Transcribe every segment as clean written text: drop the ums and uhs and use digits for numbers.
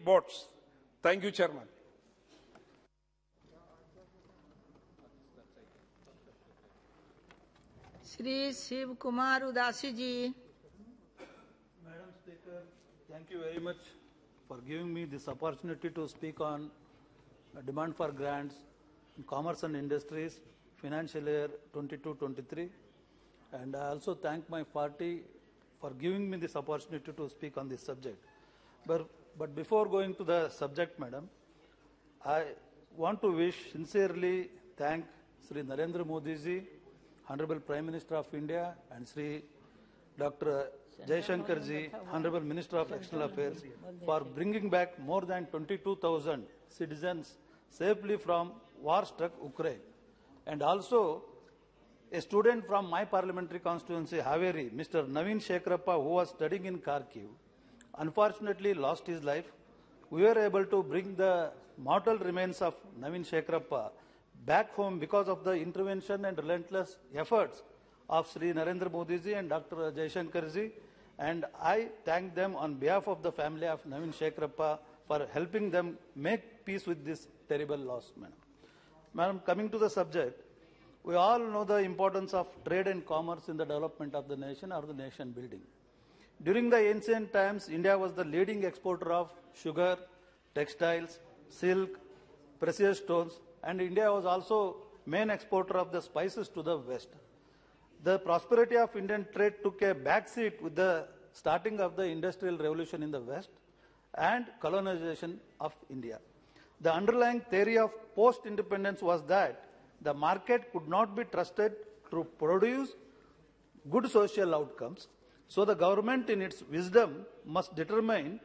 boats. Thank you, Chairman. Shri Shivkumar Udasi ji. Madam Speaker, thank you very much for giving me this opportunity to speak on demand for grants in commerce and industries, financial year 22-23. And I also thank my party for giving me this opportunity to speak on this subject. But before going to the subject, Madam, I want to sincerely thank Sri Narendra Modi ji, Honorable Prime Minister of India, and Sri Dr. Jaishankar ji, Honorable Minister of External Affairs, for bringing back more than 22,000 citizens safely from war-struck Ukraine. And also, a student from my parliamentary constituency, Haveri, Mr. Naveen Shekarappa, who was studying in Kharkiv, unfortunately lost his life. We were able to bring the mortal remains of Naveen Shekarappa back home because of the intervention and relentless efforts of Sri Narendra Modi ji and Dr. Jaishankar ji. And I thank them on behalf of the family of Naveen Shekarappa for helping them make peace with this terrible loss, Madam. Madam, coming to the subject, we all know the importance of trade and commerce in the development of the nation or the nation building. During the ancient times, India was the leading exporter of sugar, textiles, silk, precious stones, and India was also main exporter of the spices to the West. The prosperity of Indian trade took a backseat with the starting of the Industrial Revolution in the West and colonization of India. The underlying theory of post-independence was that the market could not be trusted to produce good social outcomes. So the government, in its wisdom, must determine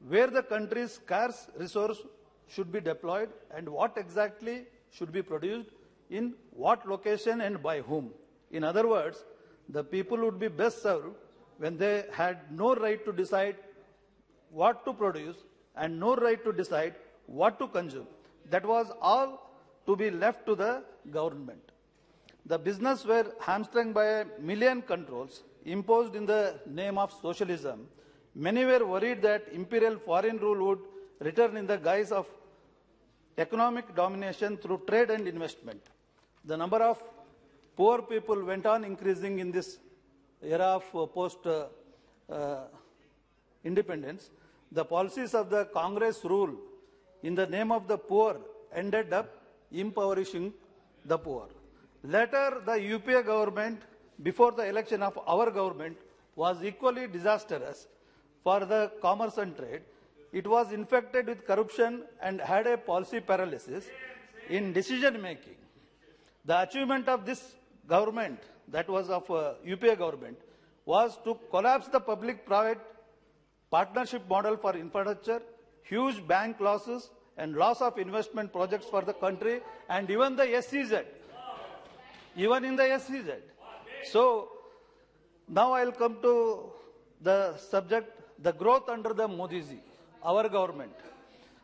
where the country's scarce resource should be deployed and what exactly should be produced in what location and by whom. In other words, the people would be best served when they had no right to decide what to produce and no right to decide what to consume. That was all to be left to the government. The business were hamstrung by a million controls imposed in the name of socialism. Many were worried that imperial foreign rule would return in the guise of economic domination through trade and investment. The number of poor people went on increasing in this era of post-independence. The policies of the Congress rule in the name of the poor ended up impoverishing the poor. Later, the UPA government, before the election of our government, was equally disastrous for the commerce and trade. It was infected with corruption and had a policy paralysis in decision making. The achievement of this government, that was of UPA government, was to collapse the public-private partnership model for infrastructure, huge bank losses, and loss of investment projects for the country, and even the SEZ. Even in the SEZ. So, now I will come to the subject, the growth under the Modi ji, our government.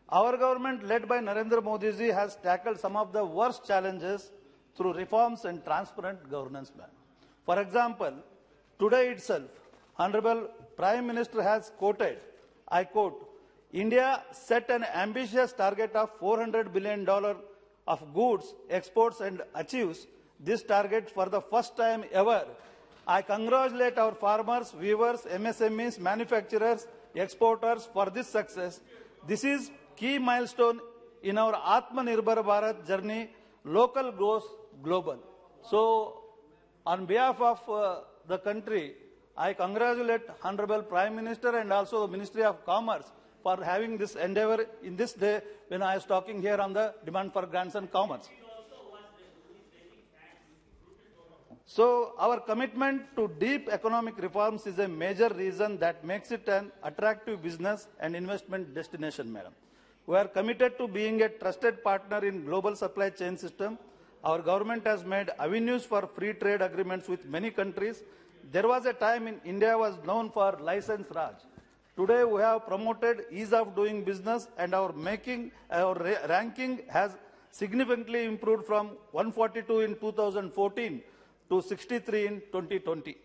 Our government, led by Narendra Modi ji, has tackled some of the worst challenges through reforms and transparent governance. For example, today itself, Honorable Prime Minister has quoted, I quote, India set an ambitious target of $400 billion of goods exports and achieves this target for the first time ever. I congratulate our farmers, weavers, MSMEs, manufacturers, exporters for this success. This is key milestone in our Atmanirbhar Bharat journey, local goes global. So, on behalf of the country, I congratulate Honorable Prime Minister and also the Ministry of Commerce for having this endeavor in this day when I was talking here on the demand for grants and commerce. So our commitment to deep economic reforms is a major reason that makes it an attractive business and investment destination, Madam. We are committed to being a trusted partner in global supply chain system. Our government has made avenues for free trade agreements with many countries. There was a time in India was known for license Raj. Today we have promoted ease of doing business and our ranking has significantly improved from 142 in 2014 to 63 in 2020.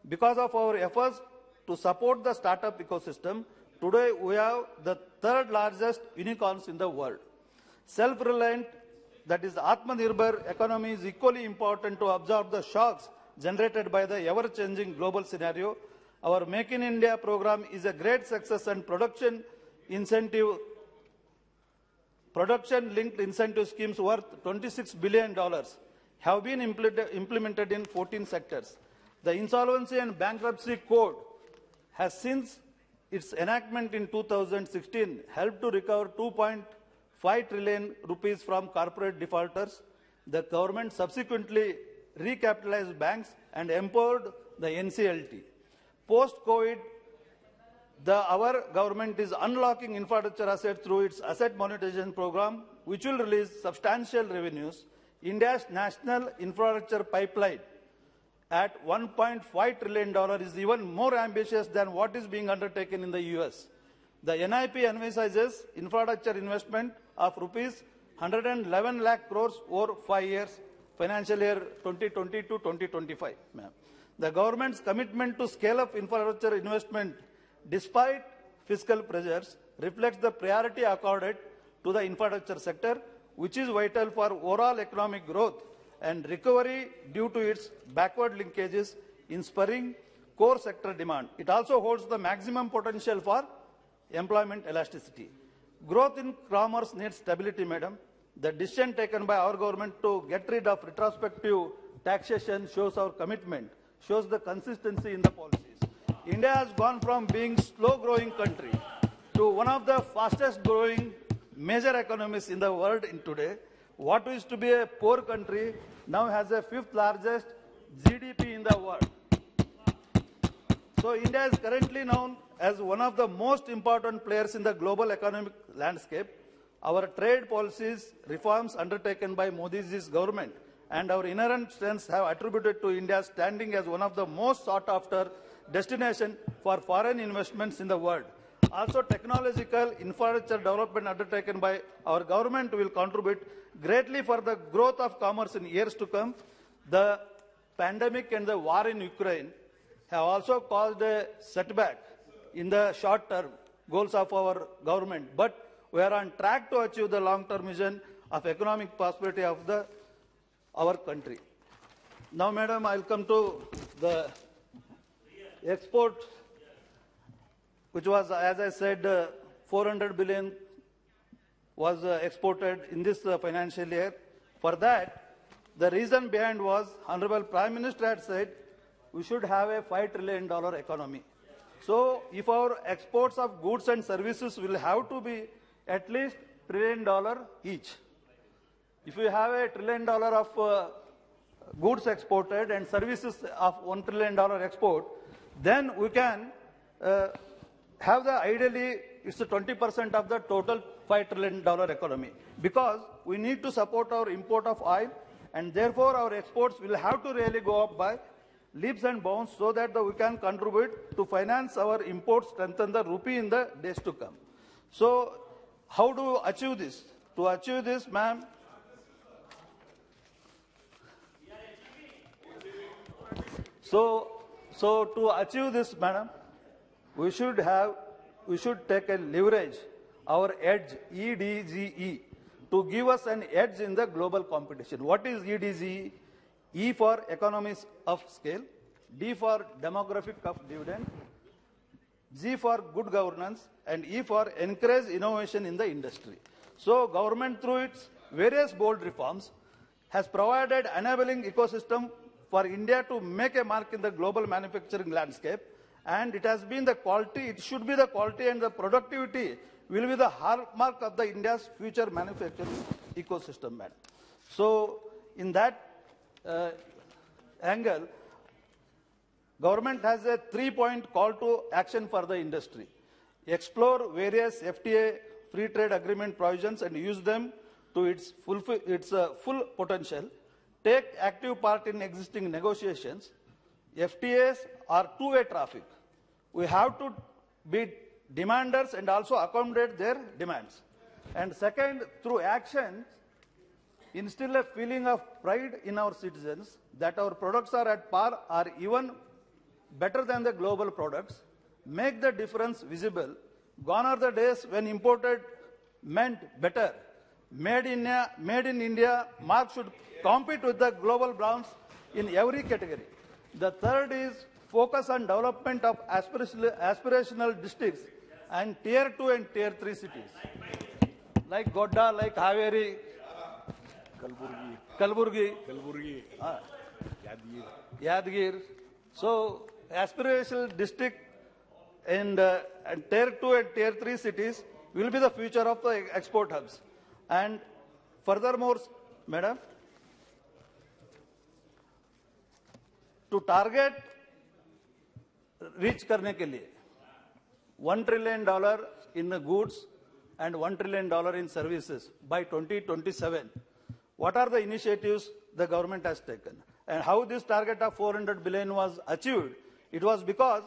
Because of our efforts to support the startup ecosystem, today we have the third largest unicorns in the world. Self-reliant, that is Atmanirbhar economy is equally important to absorb the shocks generated by the ever-changing global scenario. Our Make in India program is a great success and production-linked incentive schemes worth $26 billion have been implemented in 14 sectors. The Insolvency and Bankruptcy Code has since its enactment in 2016 helped to recover 2.5 trillion rupees from corporate defaulters. The government subsequently recapitalized banks and empowered the NCLT. Post-COVID, our government is unlocking infrastructure assets through its asset monetization program, which will release substantial revenues. India's national infrastructure pipeline at $1.5 trillion is even more ambitious than what is being undertaken in the US. The NIP envisages infrastructure investment of rupees 111 lakh crores over 5 years, financial year 2020 to 2025. The government's commitment to scale up infrastructure investment despite fiscal pressures reflects the priority accorded to the infrastructure sector, which is vital for overall economic growth and recovery due to its backward linkages in spurring core sector demand. It also holds the maximum potential for employment elasticity. Growth in commerce needs stability, madam. The decision taken by our government to get rid of retrospective taxation shows our commitment, shows the consistency in the policies. India has gone from being slow-growing country to one of the fastest-growing major economies in the world in today. What used to be a poor country now has the fifth largest GDP in the world. So India is currently known as one of the most important players in the global economic landscape. Our trade policies, reforms undertaken by Modi's government and our inherent strengths have attributed to India's standing as one of the most sought-after destination for foreign investments in the world. Also, technological infrastructure development undertaken by our government will contribute greatly for the growth of commerce in years to come. The pandemic and the war in Ukraine have also caused a setback in the short-term goals of our government, but we are on track to achieve the long-term vision of economic prosperity of our country. Now, madam, I'll come to the export, which was, as I said, 400 billion was exported in this financial year. For that, the reason behind was Honorable Prime Minister had said we should have a $5 trillion economy. So if our exports of goods and services will have to be at least $1 trillion each. If we have $1 trillion of goods exported and services of $1 trillion export, then we can have the ideally it's 20% of the total $5 trillion economy, because we need to support our import of oil, and therefore our exports will have to really go up by leaps and bounds so that we can contribute to finance our imports, strengthen the rupee in the days to come. So how do we achieve this? To achieve this, ma'am, so to achieve this, madam, we should take a leverage, our edge, EDGE, to give us an edge in the global competition. What is EDGE? E for economies of scale, D for demographic of dividend, G for good governance, and E for encourage innovation in the industry. So government through its various bold reforms has provided enabling ecosystem for India to make a mark in the global manufacturing landscape, and it has been the quality, it should be the quality and the productivity will be the hallmark of the India's future manufacturing ecosystem, madam. So in that angle, government has a 3-point call to action for the industry. Explore various FTA free trade agreement provisions and use them to its full potential. Take active part in existing negotiations. FTAs are two-way traffic. We have to be demanders and also accommodate their demands. And second, through action, instill a feeling of pride in our citizens that our products are at par or even better than the global products. Make the difference visible Gone are the days when imported meant better. Made in India mark should compete with the global brands in every category. The third is focus on development of aspirational districts and tier 2 and tier 3 cities. Like Godda, like Haveri, Kalburgi, Yadgir. So aspirational district and tier 2 and tier 3 cities will be the future of the export hubs. And furthermore, madam, to target reach करने के लिए $1 trillion in the goods and $1 trillion in services by 2027. What are the initiatives the government has taken? And how this target of 400 billion was achieved? It was because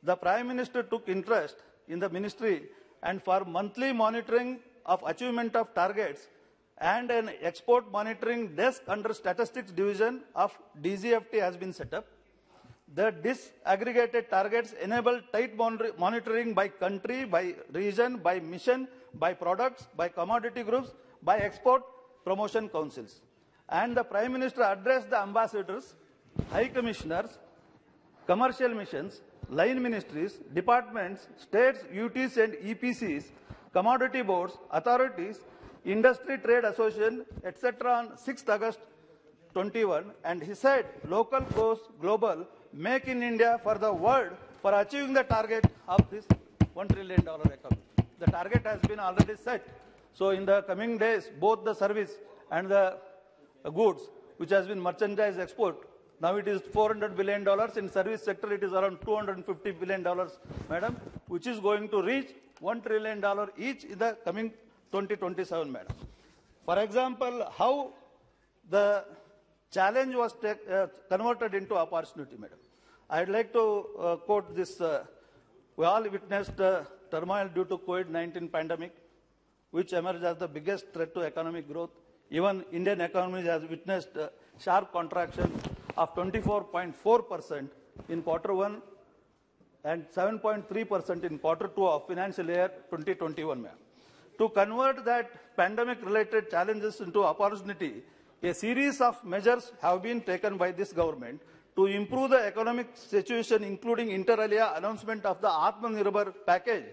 the Prime Minister took interest in the ministry, and for monthly monitoring of achievement of targets and an export monitoring desk under Statistics Division of DGFT has been set up. The disaggregated targets enable tight monitoring by country, by region, by mission, by products, by commodity groups, by export promotion councils. And the Prime Minister addressed the ambassadors, high commissioners, commercial missions, line ministries, departments, states, UTs and EPCs, commodity boards, authorities, industry trade association, etc. on 6th August 21. And he said, local goes global, make in India for the world for achieving the target of this $1 trillion economy. The target has been already set. So in the coming days, both the service and the goods, which has been merchandise export, now it is $400 billion. In service sector, it is around $250 billion, madam, which is going to reach $1 trillion each in the coming 2027, madam. For example, how the challenge was converted into opportunity, madam. I'd like to quote this. We all witnessed turmoil due to COVID-19 pandemic, which emerged as the biggest threat to economic growth. Even Indian economy has witnessed sharp contraction of 24.4% in Q1 and 7.3% in Q2 of financial year 2021. Ma'am. To convert that pandemic-related challenges into opportunity, a series of measures have been taken by this government to improve the economic situation, including inter alia announcement of the Atmanirbhar package,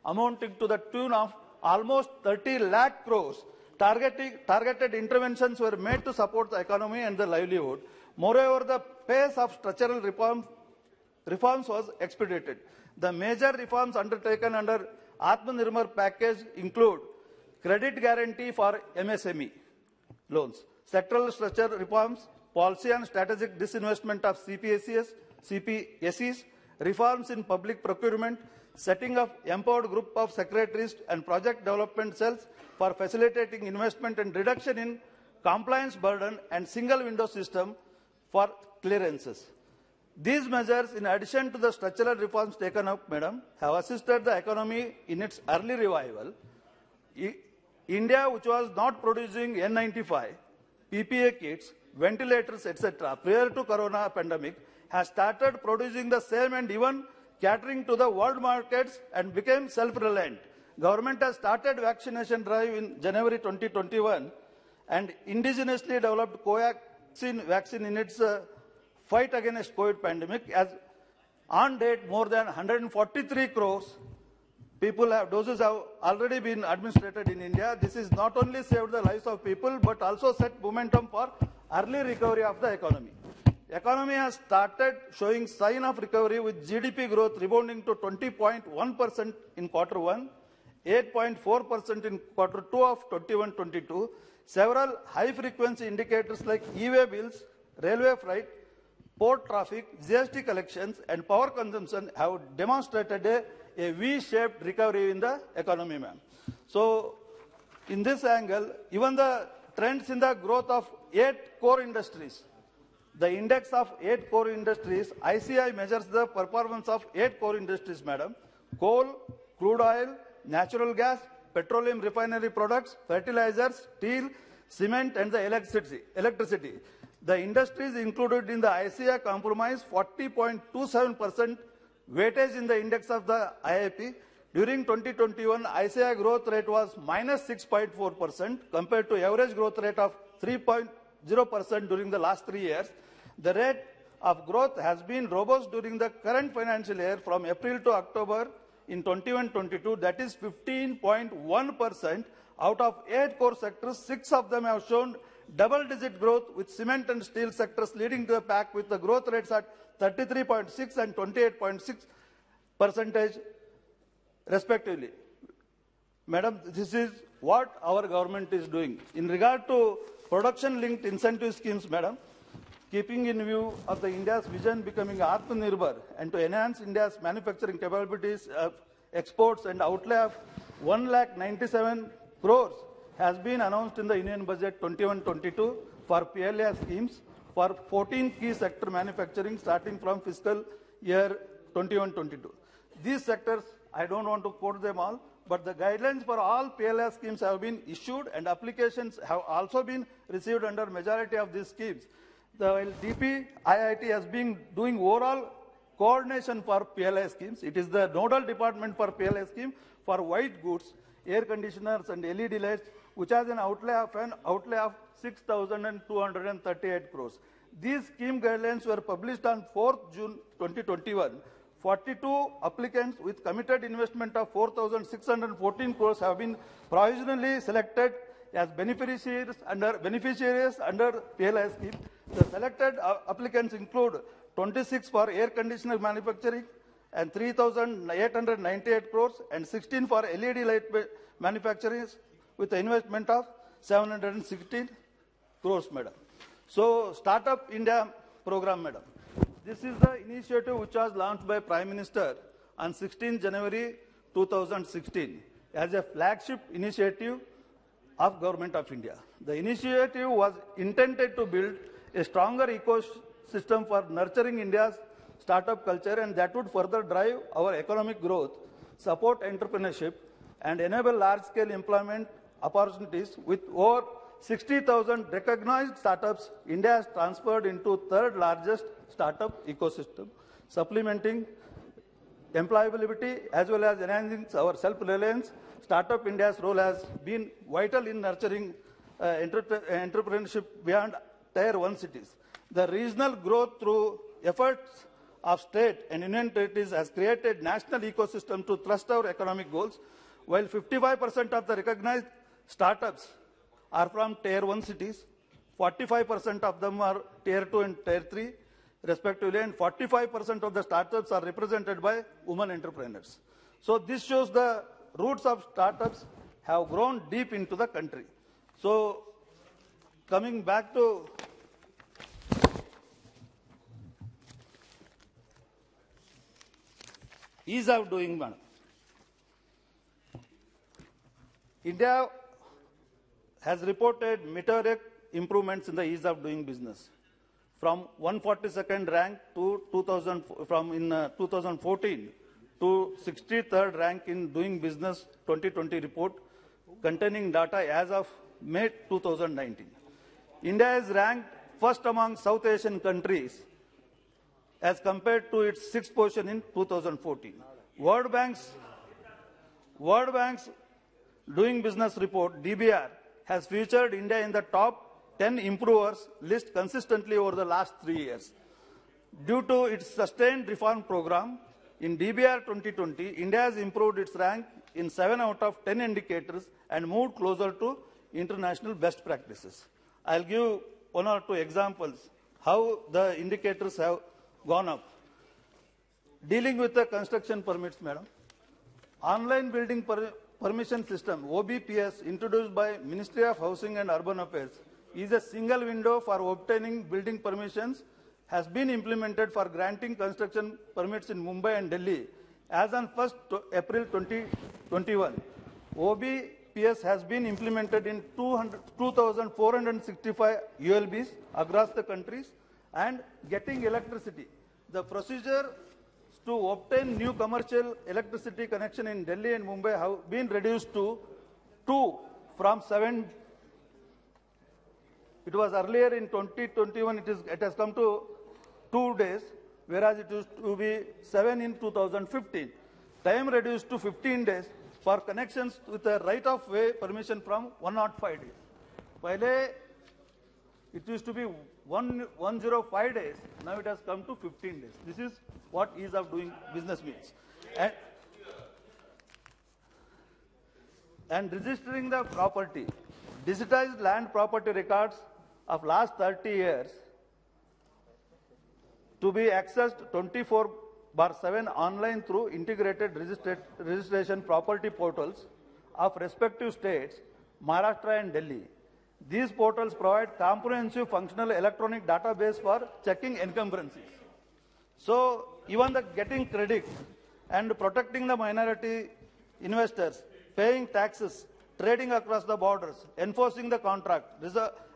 amounting to the tune of almost 30 lakh crores. Targeted interventions were made to support the economy and the livelihood. Moreover, the pace of structural reforms was expedited. The major reforms undertaken under Atmanirbhar package include credit guarantee for MSME loans, sectoral structure reforms, policy and strategic disinvestment of CPSEs, reforms in public procurement, setting up empowered group of secretaries and project development cells for facilitating investment and reduction in compliance burden and single window system for clearances. These measures, in addition to the structural reforms taken up, madam, have assisted the economy in its early revival. India, which was not producing N95, PPE kits, ventilators, etc., prior to corona pandemic, has started producing the same and even catering to the world markets and became self-reliant. Government has started vaccination drive in January 2021 and indigenously developed Covaxin vaccine in its fight against COVID pandemic. As on date, more than 143 crores doses have already been administered in India. This is not only saved the lives of people, but also set momentum for early recovery of the economy. Economy has started showing sign of recovery with GDP growth rebounding to 20.1% in Q1, 8.4% in Q2 of 21-22. Several high-frequency indicators like e-way bills, railway freight, port traffic, GST collections, and power consumption have demonstrated a V-shaped recovery in the economy, ma'am. So, in this angle, even the trends in the growth of 8 core industries, the index of 8 core industries, ICI measures the performance of 8 core industries, madam. Coal, crude oil, natural gas, petroleum refinery products, fertilizers, steel, cement, and the electricity. The industries included in the ICI comprise 40.27% weightage in the index of the IIP, During 2021, ICI growth rate was minus 6.4% compared to average growth rate of 3.0% during the last 3 years. The rate of growth has been robust during the current financial year from April to October in 21-22, that is 15.1%. Out of 8 core sectors, 6 of them have shown double-digit growth, with cement and steel sectors leading the pack with the growth rates at 33.6 and 28.6% respectively. Madam, this is what our government is doing. In regard to production-linked incentive schemes, madam, keeping in view of the India's vision becoming Atmanirbhar and to enhance India's manufacturing capabilities, exports and outlay of 1,97,000 crores has been announced in the Union Budget 21-22 for PLA schemes for 14 key sector manufacturing starting from fiscal year 21-22. These sectors, I don't want to quote them all, but the guidelines for all PLA schemes have been issued and applications have also been received under majority of these schemes. The DP IIT has been doing overall coordination for PLA schemes. It is the nodal department for PLA scheme for white goods, air conditioners and LED lights, which has an outlay of 6,238 crores. These scheme guidelines were published on 4th June 2021. 42 applicants with committed investment of 4,614 crores have been provisionally selected as beneficiaries under PLI scheme. The selected applicants include 26 for air conditioner manufacturing and 3,898 crores and 16 for LED light manufacturing with an investment of 716 crores, madam. So, Startup India program, madam. This is the initiative which was launched by Prime Minister on 16 January 2016 as a flagship initiative of Government of India. The initiative was intended to build a stronger ecosystem for nurturing India's startup culture, and that would further drive our economic growth, support entrepreneurship, and enable large-scale employment opportunities. With over 60,000 recognized startups, India has transferred into third largest startup ecosystem, supplementing employability as well as enhancing our self-reliance. Startup India's role has been vital in nurturing entrepreneurship beyond Tier 1 cities. The regional growth through efforts of state and union territories has created national ecosystem to thrust our economic goals. While 55% of the recognized startups are from Tier 1 cities, 45% of them are Tier 2 and Tier 3 respectively, and 45% of the startups are represented by women entrepreneurs. So this shows the roots of startups have grown deep into the country. So coming back to ease of doing, madam. India has reported meteoric improvements in the ease of doing business. From 142nd rank to 2014 to 63rd rank in Doing Business 2020 report containing data as of May 2019. India is ranked first among South Asian countries as compared to its 6th position in 2014. World Bank's Doing Business report, DBR, has featured India in the top 10 improvers list consistently over the last 3 years. Due to its sustained reform program, in DBR 2020, India has improved its rank in 7 out of 10 indicators and moved closer to international best practices. I'll give 1 or 2 examples how the indicators have gone up. Dealing with the construction permits, madam. Online building permission system, OBPS, introduced by Ministry of Housing and Urban Affairs, is a single window for obtaining building permissions, has been implemented for granting construction permits in Mumbai and Delhi. As on 1st April 2021, OBPS has been implemented in 2,465 ULBs across the countries. And getting electricity. The procedure to obtain new commercial electricity connection in Delhi and Mumbai have been reduced to 2 from 7. It was earlier in 2021, it has come to 2 days, whereas it used to be 7 in 2015. time reduced to 15 days for connections with a right-of-way permission from 105 days. Pehle it used to be 105 days, now it has come to 15 days. This is what ease of doing business means. And registering the property. Digitized land property records of last 30 years to be accessed 24/7 online through integrated registration property portals of respective states, Maharashtra and Delhi. These portals provide comprehensive functional electronic database for checking encumbrances. So even the getting credit and protecting the minority investors, paying taxes, trading across the borders, enforcing the contract,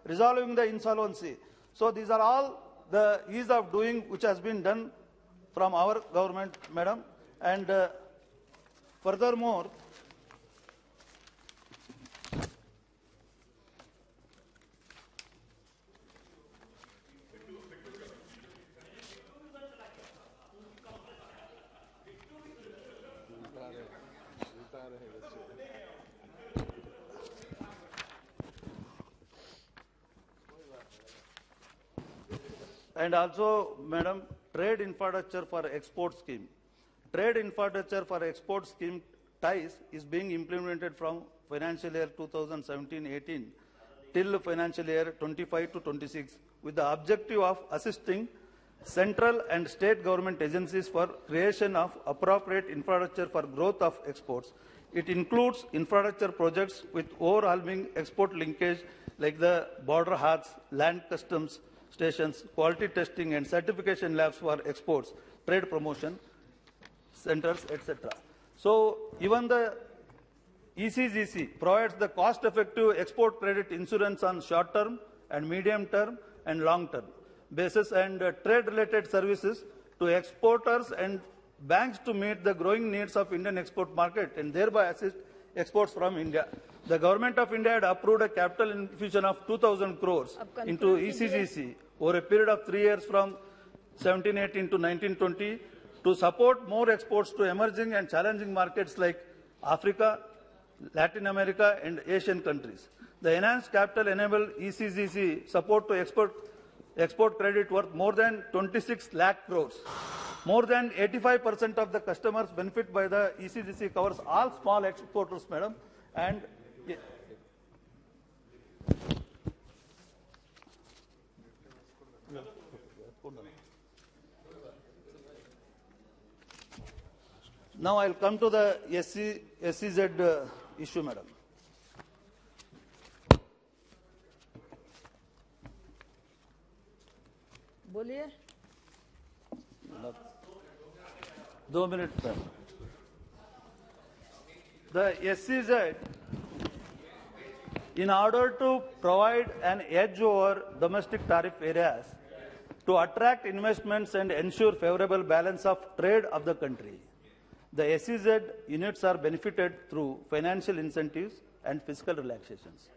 resolving the insolvency. So these are all the ease of doing which has been done from our government, madam. And furthermore, and also, madam, trade infrastructure for export scheme. Trade infrastructure for export scheme TIES is being implemented from financial year 2017-18 till financial year 25 to 26 with the objective of assisting central and state government agencies for creation of appropriate infrastructure for growth of exports. It includes infrastructure projects with overwhelming export linkage like the border huts, land customs stations, quality testing and certification labs for exports, trade promotion centers, etc. So even the ECGC provides the cost-effective export credit insurance on short-term and medium-term and long-term basis and trade-related services to exporters and banks to meet the growing needs of Indian export market and thereby assist exports from India. The Government of India had approved a capital infusion of 2,000 crores into ECGC over a period of 3 years from 1718 to 1920 to support more exports to emerging and challenging markets like Africa, Latin America and Asian countries. The enhanced capital enabled ECGC support to export credit worth more than 26 lakh crores. More than 85% of the customers benefit by the ECGC covers all small exporters, madam. And now I'll come to the SEZ issue, madam. बोलिए 2 minutes, sir. The SEZ, in order to provide an edge over domestic tariff areas, to attract investments and ensure favorable balance of trade of the country, the SEZ units are benefited through financial incentives and fiscal relaxations.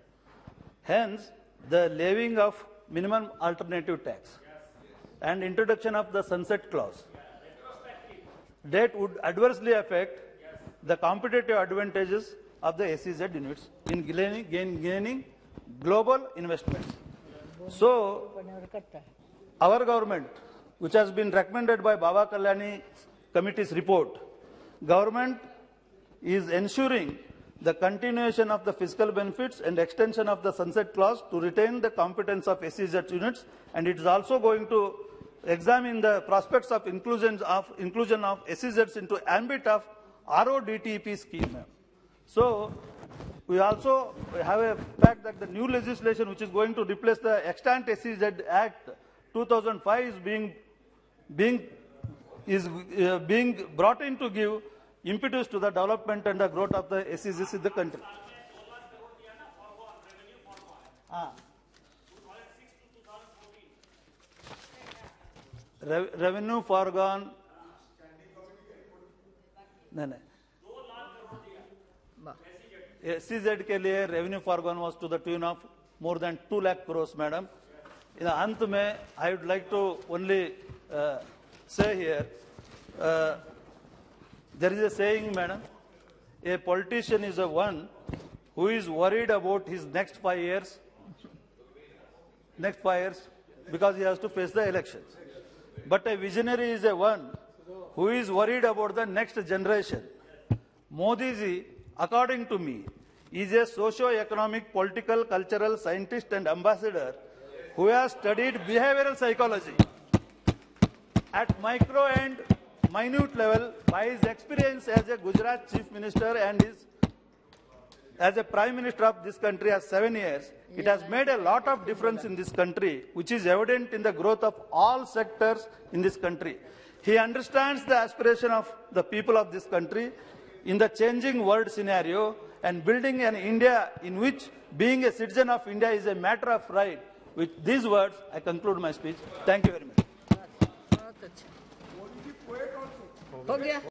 Hence, the levying of minimum alternative tax and introduction of the sunset clause that would adversely affect the competitive advantages of the SEZ units in gaining global investments. So, our government, which has been recommended by Baba Kalyani Committee's report, government is ensuring the continuation of the fiscal benefits and extension of the sunset clause to retain the competence of SEZ units, and it is also going to examine the prospects of inclusion of SEZs into ambit of RODTEP scheme. So we also have a fact that the new legislation which is going to replace the extant SEZ Act 2005 is being brought in to give impetus to the development and the growth of the SEZs in the country. Revenue foregone. नहीं SEZ के लिए revenue foregone was to the tune of more than 2 lakh crores, madam. In the अंत में, I would like to only say here, There is a saying, madam, a politician is a one who is worried about his next 5 years, because he has to face the elections. But a visionary is a one who is worried about the next generation. Modi ji, according to me, is a socio-economic, political, cultural scientist and ambassador who has studied behavioral psychology at micro and minute level by his experience as a Gujarat Chief Minister and as a Prime Minister of this country has 7 years. It has made a lot of difference in this country, which is evident in the growth of all sectors in this country. He understands the aspiration of the people of this country in the changing world scenario and building an India in which being a citizen of India is a matter of right. With these words, I conclude my speech. Thank you very much. बहुत अच्छा हो गया